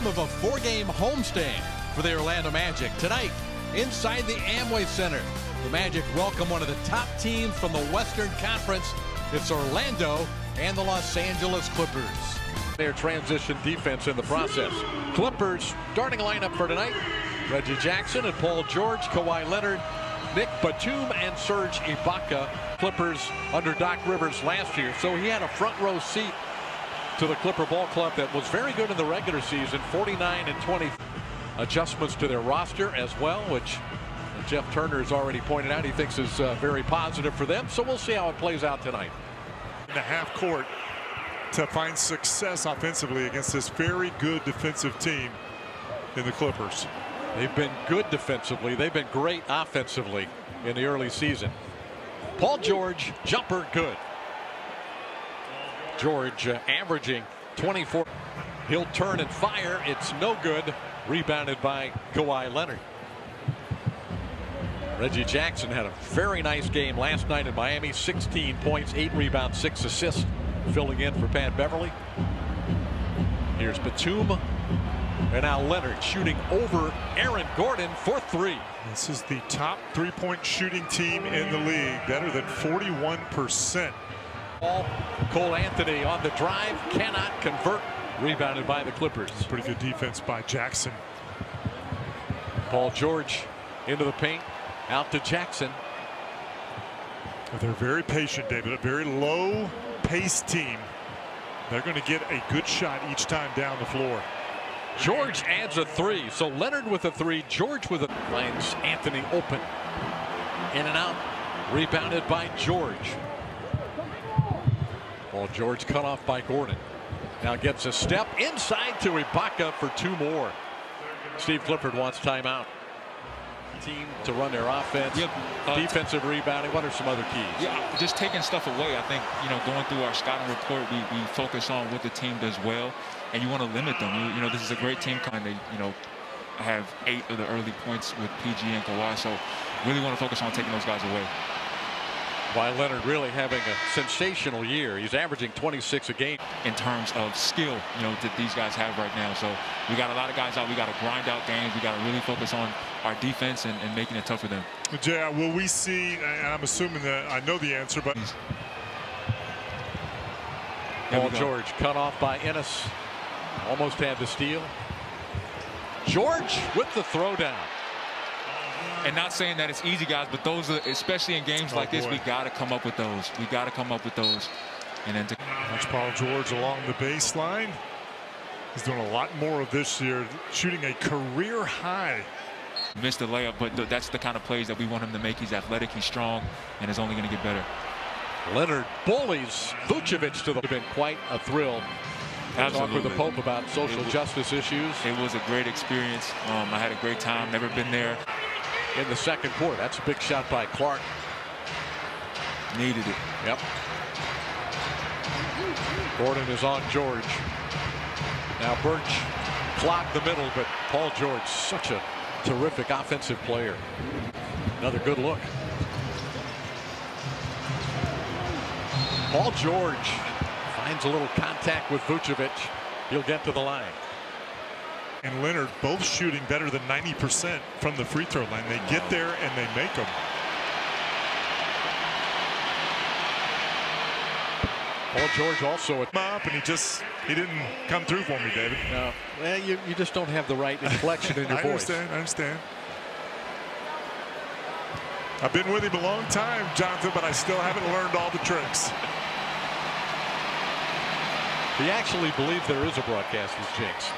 of a 4-game homestand for the Orlando Magic. Tonight, inside the Amway Center, the Magic welcome one of the top teams from the Western Conference. It's Orlando and the Los Angeles Clippers. Their transition defense in the process. Clippers starting lineup for tonight: Reggie Jackson and Paul George, Kawhi Leonard, Nick Batum, and Serge Ibaka. Clippers under Doc Rivers last year, so he had a front row seat to the Clipper ball club that was very good in the regular season. 49-20 adjustments to their roster as well, which Jeff Turner has already pointed out he thinks is very positive for them. So we'll see how it plays out tonight. In the half court to find success offensively against this very good defensive team in the Clippers. They've been good defensively. They've been great offensively in the early season. Paul George, jumper good. George averaging 24. He'll turn and fire. It's no good. Rebounded by Kawhi Leonard. Reggie Jackson had a very nice game last night in Miami. 16 points, 8 rebounds, 6 assists, filling in for Pat Beverly. Here's Batum. And now Leonard shooting over Aaron Gordon for 3. This is the top three-point shooting team in the league, better than 41%. Cole Anthony on the drive, cannot convert. Rebounded by the Clippers. Pretty good defense by Jackson. Paul George into the paint, out to Jackson. They're very patient, David. A very low-paced team. They're going to get a good shot each time down the floor. George adds a 3. So Leonard with a 3. George with a finds Anthony open. In and out. Rebounded by George. Paul George cut off by Gordon. Now gets a step inside to Ibaka for 2 more. Steve Clifford wants timeout. Team to run their offense. Yep. Defensive rebounding. What are some other keys? Yeah, just taking stuff away. I think, going through our scouting report, we focus on what the team does well, and you want to limit them. This is a great team. Kind of, have 8 of the early points with PG and Kawhi, so really want to focus on taking those guys away. Kawhi Leonard really having a sensational year. He's averaging 26 a game. In terms of skill, that these guys have right now. So we got a lot of guys out. We got to grind out games. We got to really focus on our defense and making it tough for them. Jay, will we see, and I'm assuming that I know the answer, but Paul George cut off by Ennis. Almost had the steal. George with the throwdown. And not saying that it's easy, guys, but those are, especially in games like this, we got to come up with those. We got to come up with those. And then watch Paul George along the baseline. He's doing a lot more of this year, shooting a career high. Missed the layup, but that's the kind of plays that we want him to make. He's athletic, he's strong, and is only going to get better. Leonard bullies Vucevic to the. Been quite a thrill. Talk with the Pope about social justice issues. It was a great experience. I had a great time. Never been there. In the second quarter, that's a big shot by Clark. Needed it. Yep. Gordon is on George. Now Birch clogged the middle, but Paul George, such a terrific offensive player. Another good look. Paul George finds a little contact with Vucevic. He'll get to the line. And Leonard both shooting better than 90% from the free throw line. They get there and they make them. Paul George also at up, and he didn't come through for me, David. No, well, you just don't have the right inflection in your voice. I understand. I've been with him a long time, Jonathan, but I still haven't learned all the tricks. He actually believes there is a broadcaster's jinx,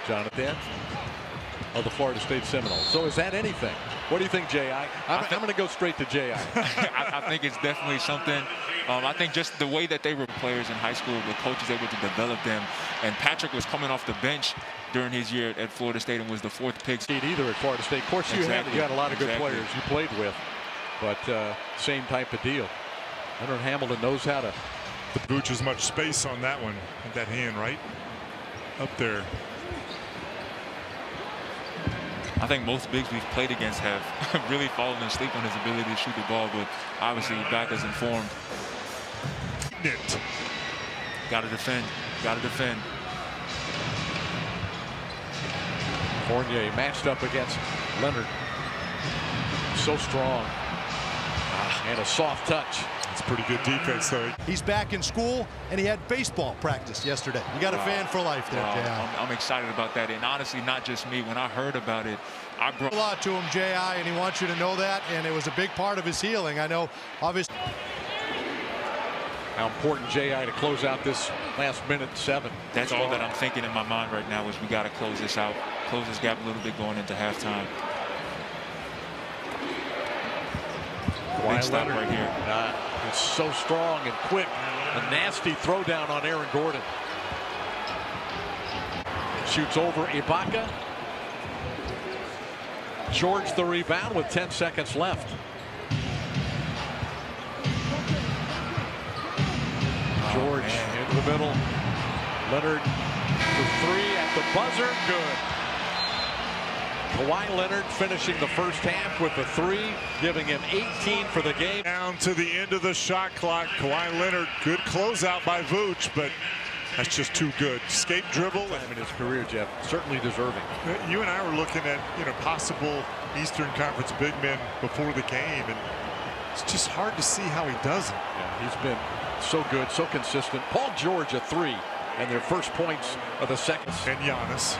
Jonathan, of the Florida State Seminoles. So is that anything? What do you think, J.I.? I'm going to go straight to J.I. I think it's definitely something. I think just the way that they were players in high school, the coaches able to develop them. And Patrick was coming off the bench during his year at Florida State and was the 4th pick. Either at Florida State. Of course, you had a lot of good players you played with, but same type of deal. Leonard Hamilton knows how to. The Booch as much space on that one, that hand right up there. I think most bigs we've played against have really fallen asleep on his ability to shoot the ball, but obviously Ibaka's informed. Got to defend. Got to defend. Fournier matched up against Leonard. So strong. And a soft touch. It's pretty good defense, though. He's back in school, and he had baseball practice yesterday. You got a fan for life there, J.I. I'm excited about that, and honestly, not just me. When I heard about it, I brought a lot to him, J.I., and he wants you to know that, and it was a big part of his healing. I know, obviously. How important, J.I., to close out this last minute 7. That's all that I'm thinking in my mind right now is we got to close this out, close this gap a little bit going into halftime. Big stop right here. It's so strong and quick. A nasty throwdown on Aaron Gordon. Shoots over Ibaka. George the rebound with 10 seconds left. George into the middle. Leonard for 3 at the buzzer. Good. Kawhi Leonard finishing the first half with a 3, giving him 18 for the game. Down to the end of the shot clock. Kawhi Leonard, good closeout by Vooch, but that's just too good. Escape dribble. In his career, Jeff, certainly deserving. You and I were looking at, possible Eastern Conference big men before the game, and it's just hard to see how he does it. Yeah, he's been so good, so consistent. Paul George a 3, and their first points of the second. And Giannis.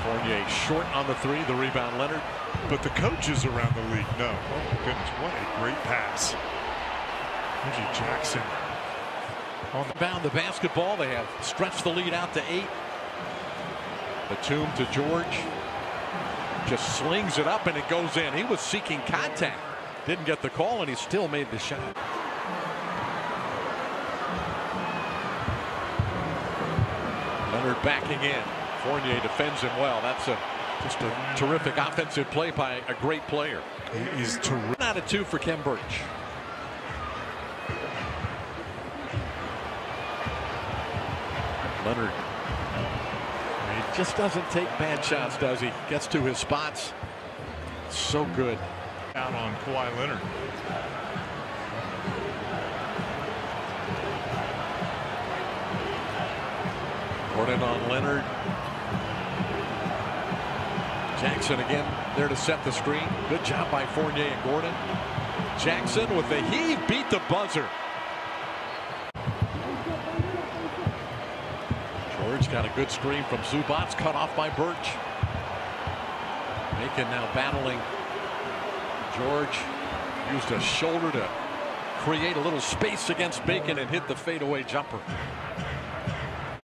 Fournier short on the 3, the rebound Leonard. But the coaches around the league know. Oh my goodness, what a great pass. Reggie Jackson on the bound, the basketball. They have stretched the lead out to 8. Batum to George. Just slings it up and it goes in. He was seeking contact. Didn't get the call and he still made the shot. Leonard backing in. Fournier defends him well. That's just a terrific offensive play by a great player. He's terrific. 1 out of 2 for Kem Birch. Leonard. He just doesn't take bad shots, does he? Gets to his spots. So good. Out on Kawhi Leonard. Gordon on Leonard. Jackson again there to set the screen. Good job by Fournier and Gordon. Jackson with the heave beat the buzzer. George got a good screen from Zubats, cut off by Birch. Bacon now battling. George used a shoulder to create a little space against Bacon and hit the fadeaway jumper.